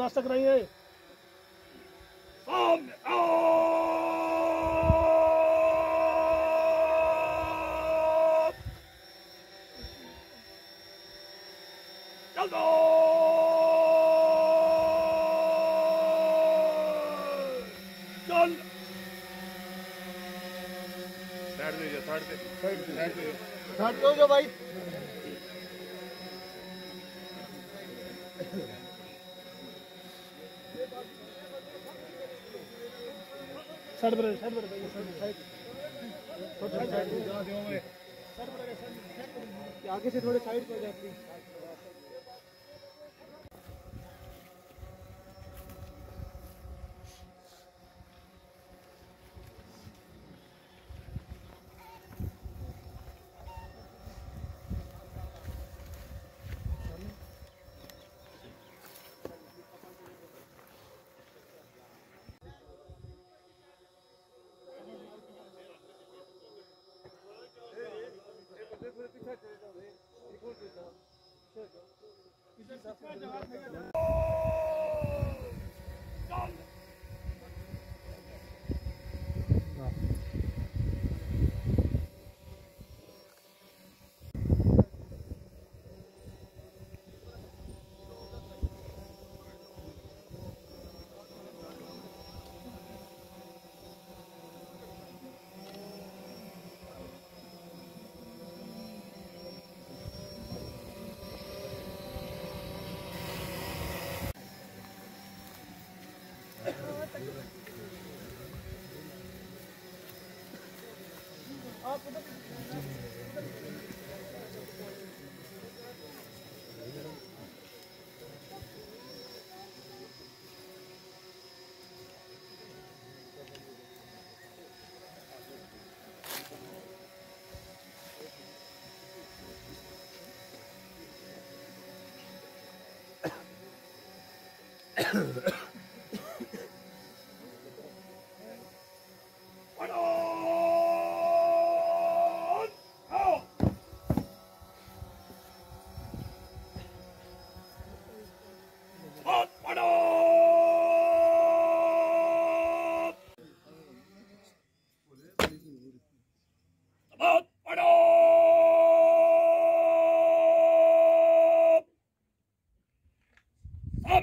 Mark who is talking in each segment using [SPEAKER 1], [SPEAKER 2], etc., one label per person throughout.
[SPEAKER 1] रास्ता कराइए चल दो चल साइड दो जो भाई साइड पर आगे से थोड़े साइड पर जाती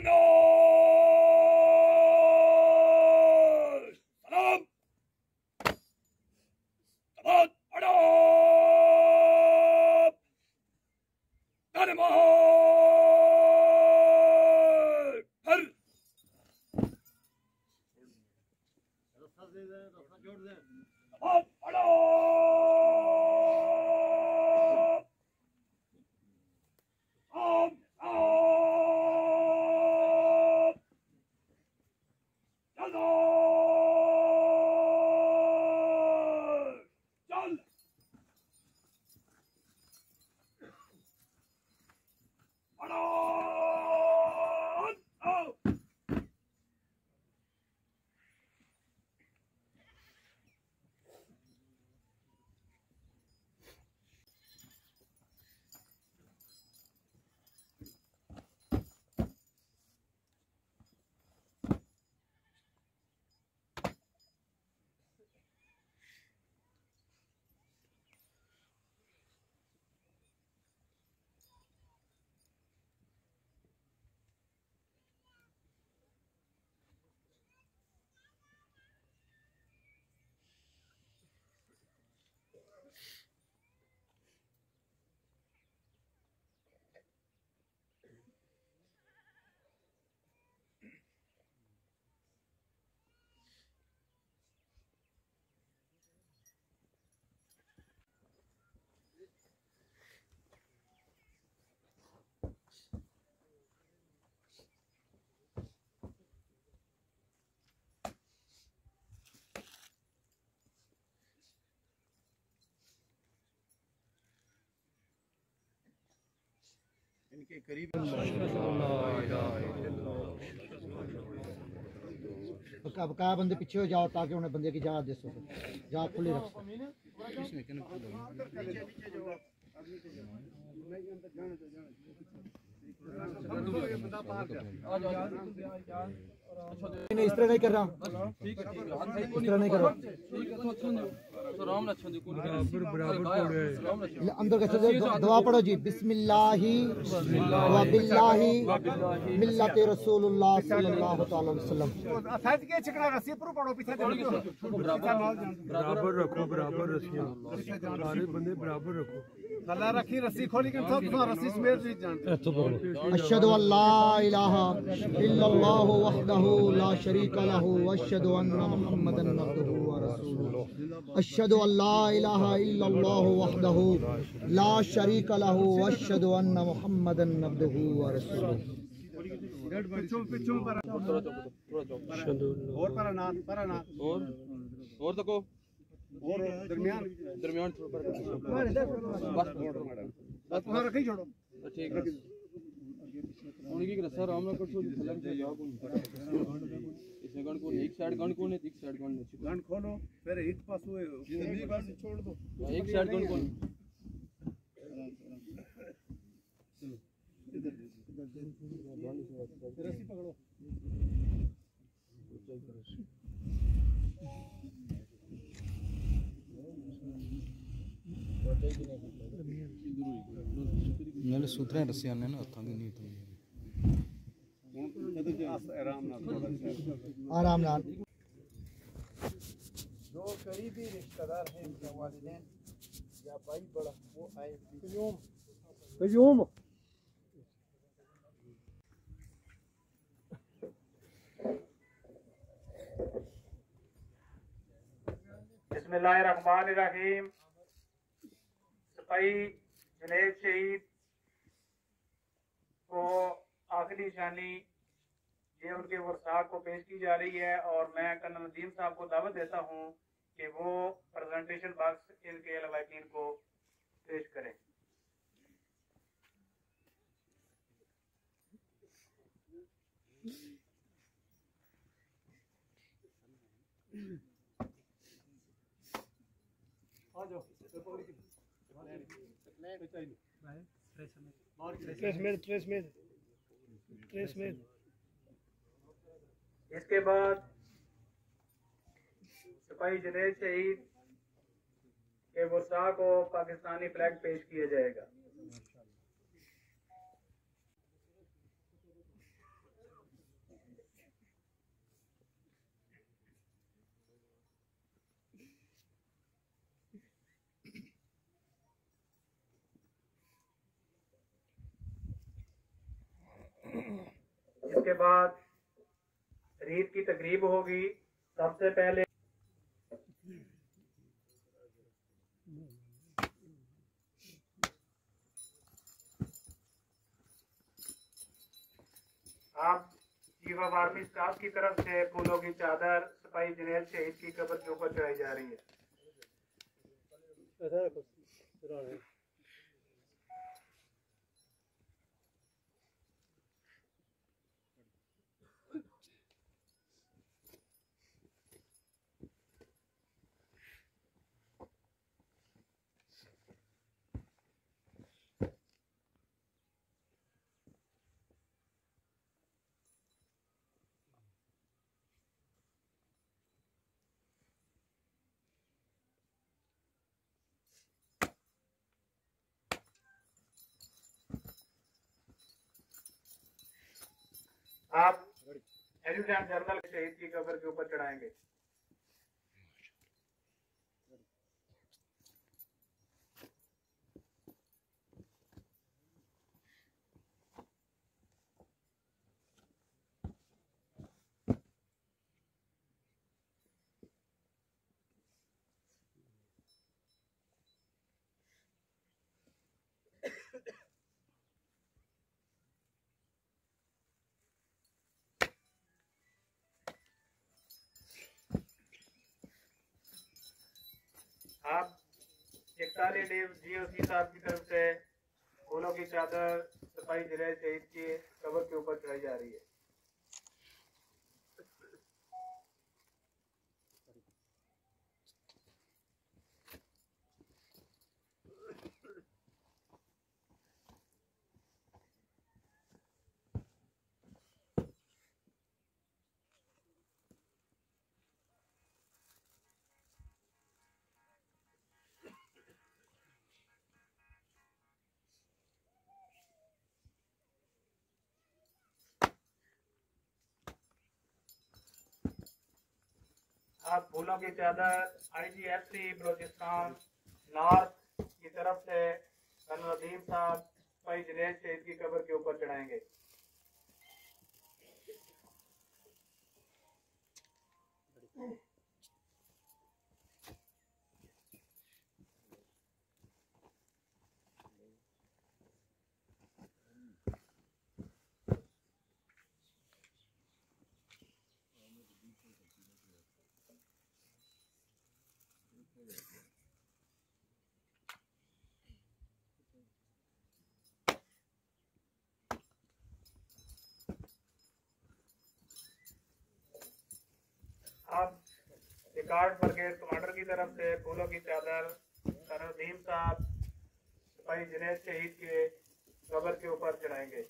[SPEAKER 2] No! इनके करीब
[SPEAKER 3] अब क्या बंदे पीछे हो जाओ ताकि उन्हें बंदे की जगह दे सको, जगह खुली रख सको। नहीं इस तरह नहीं कर रहा, इस तरह नहीं कर रहा। अंदर कैसे दुआ पढ़ो जी, बिस्मिल्लाहि व बिल्लाहि मिल्लते रसूलुल्लाह सल्लल्लाहु अलैहि वसल्लम।
[SPEAKER 1] फैज के चिकना रस्सी पर पड़ो पीछे
[SPEAKER 4] बराबर रखो, बराबर रस्सियां सारे बंदे बराबर रखो।
[SPEAKER 1] अल्लाह रखी रस्सी खोली के सब रस्सी समेत भी जानते।
[SPEAKER 3] अशहदु अल्ला इलाहा इल्लल्लाह वहदहु ला शरीका लहु व अशहदु अन्ना मुहम्मदन अब्दुहु व रसूलुहु। अशहदु अल्ला इलाहा इल्लल्लाह वहदहु ला शरीका लहु व अशहदु अन्ना मुहम्मदन अब्दुहु व रसूलुहु।
[SPEAKER 1] और परानाथ
[SPEAKER 5] और तको
[SPEAKER 1] और दरमियान
[SPEAKER 5] दरमियान छोड़ पर
[SPEAKER 1] बस वहां रखी छोड़ो
[SPEAKER 5] ठीक है। उनकी रस्सा आराम ना कर सो थलम से जाओ कौन इसमें गन कौन एक साइड गन कौन है, एक साइड गन नीचे
[SPEAKER 1] गन खोलो फिर एक पास हुए जितनी बार से छोड़ दो
[SPEAKER 5] एक साइड गन कौन
[SPEAKER 1] रस्सी पकड़ो।
[SPEAKER 2] नाले सूत्रें रस्से आने ना हत्थां दी नहीं
[SPEAKER 3] आराम नाल।
[SPEAKER 1] जो करीबी रिश्तेदार हैं इनके वालिदैन या भाई बड़ा वो आए कयूम बिस्मिल्लाहिर्रहमानिर्रहीम। सिपाही जुनैद शहीद को आखिरी निशानी ये उनके वरसाख को पेश की जा रही है और मैं कर्नल नदीम साहब को दावत देता हूँ कि वो प्रेजेंटेशन बॉक्स इनके लवाकिन को पेश करें। इसके बाद सिपाही जुनैद शहीद के वरसा को पाकिस्तानी फ्लैग पेश किया जाएगा। इसके बाद रीत की तकरीब होगी। सबसे पहले आप चीफ ऑफ आर्मी स्टाफ की तरफ से फूलों की चादर सिपाही जुनैद शहीद की कब्र के ऊपर चढ़ाई जा रही है। आप एडजुटेंट जनरल शहीद की कब्र के ऊपर चढ़ाएंगे। आप 41 जीओसी साहब की तरफ से फूलों की चादर सिपाही जुनैद शहीद की कब्र के ऊपर चढ़ाई जा रही है। आप फूलों की चादर IGFC बलोचिस्तान नॉर्थ की तरफ से कर्नल नदीम साहब सिपाही जुनैद शहीद की कब्र के ऊपर चढ़ाएंगे। अब रिकॉर्ड ब्रिगेड कमांडर की तरफ से फूलों की चादर कर्नल नदीम साहब सिपाही जुनैद शहीद के कब्र के ऊपर चढ़ाएंगे।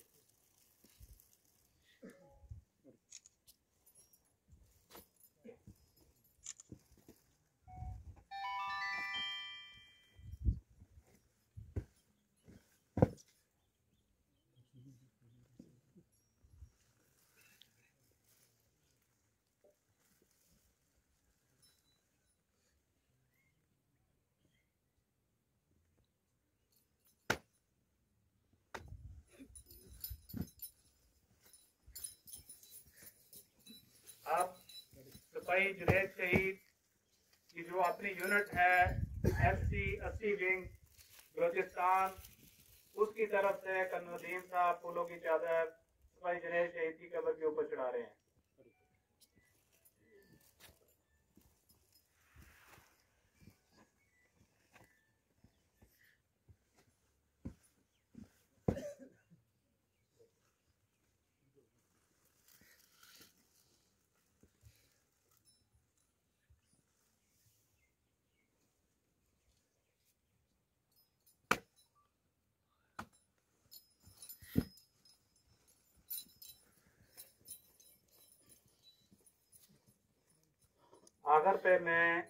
[SPEAKER 1] अब सिपाही जुनैद शहीद की जो अपनी यूनिट है FC 80 विंग बलोचिस्तान, उसकी तरफ से कर्नल नदीम साहब फूलों की चादर सिपाही जुनैद शहीद की कब्र के ऊपर चढ़ा रहे हैं। आखिर पे मैं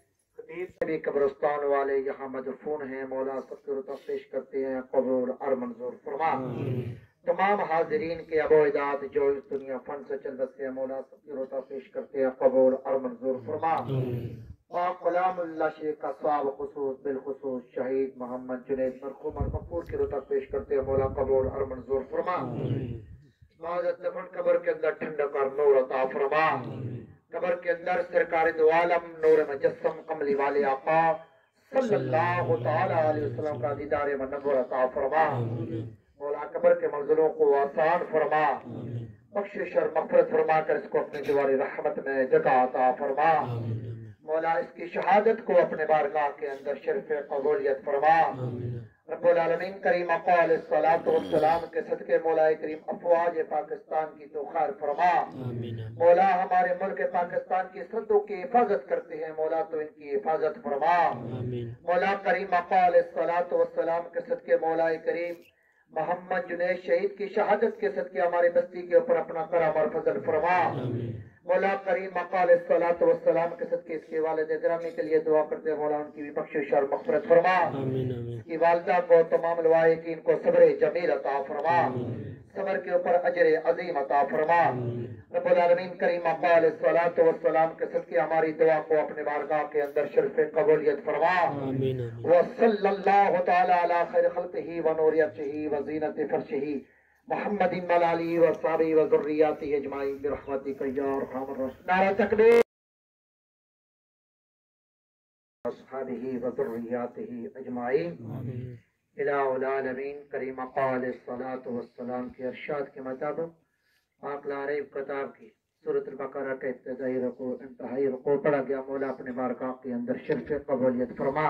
[SPEAKER 3] भी कब्रिस्तान वाले यहाँ मदफून हैं, मौला सबकी पेश करते हैं, कबूल और मंजूर फरमा। तमाम हाजिरीन के अबोइदात जो इस दुनिया फन से चल बसे हैं, मौला सबकी रोता पेश करते हैं, कबूल और मंजूर फरमा। कलामुल्लाह शेख का स्वाब खुसूस बिलखुसूस शहीद मोहम्मद जुनैद मरहूम और मकबूल की रोता पेश करते हैं, मौला कबूल और मंजूर फरमा। कब्र के अंदर ठंडक और नूर अता फरमा। कब्र के अंदर सरकार दो आलम नूर मुजस्सम कमली वाले आका सल्लल्लाहु तआला अलैहि वसल्लम का दीदार मुनव्वर अता फरमा। मौला कब्र के मंजिलों को आसान फरमा, बख्शिश और मग़फ़िरत फरमा कर इसको अपने दीवार रहमत में जगह अता फरमा। मौला इसकी शहादत को अपने बारगाह के अंदर शर्फ़ कबूलियत फरमा। रब्बुल आलमीन करीम अक़ाल सलातो वस्सलाम के सदके मौला करीम अफ़वाज पाकिस्तान की तो खैर फरमा। मौला हमारे मुल्क पाकिस्तान की सरहदों की हिफाजत करते हैं, मौला तो इनकी हिफाजत फरमा। मौला करीम अक़ाल सलातो वस्सलाम के सदके मौला करीम मोहम्मद जुनैद शहीद की शहादत के सदके हमारी बस्ती के ऊपर अपना करम और फजल फरमा। मौला करीम अक़ाल सलातो वस्सलाम के सदके इसके वालिद गिरामी के लिए दुआ करते हैं, मौला उनकी भी बख्शिश और मग़फ़िरत फरमा। इसकी वालिदा को तमाम लवाहिकीन को सब्र जमील अता फरमा, सब्र के ऊपर अजर अजीम अता फरमा। रब्बुल आलमीन करीम अक़ाल सलातो वस्सलाम के सदके हमारी दुआ को अपने बारगाह के अंदर शर्फ़ कबूलियत फरमा। व सल्लल्लाहु तआला अला खैर खल्क़िही व नूरि अर्शिही व ज़ीनति फर्शिही मुहम्मदिन व आलिही व अस्हाबिही व ज़ुर्रिय्यतिही अजमाईन बिरहमतिका या अरहमर राहिमीन। नारा तकबीर। अस्हाबिही व ज़ुर्रिय्यतिही अजमाईन। इलाहुल आलमीन करीम अक़ाल सलातो वस्सलाम के इरशाद के मुताबिक पाक लारिब किताब की सूरत अल-बकरा के इब्तिदाई रुकू इंतहाई रुकू पढ़ा गया। मौला अपने बारगाह के अंदर शर्फ़ कबूलियत फरमा।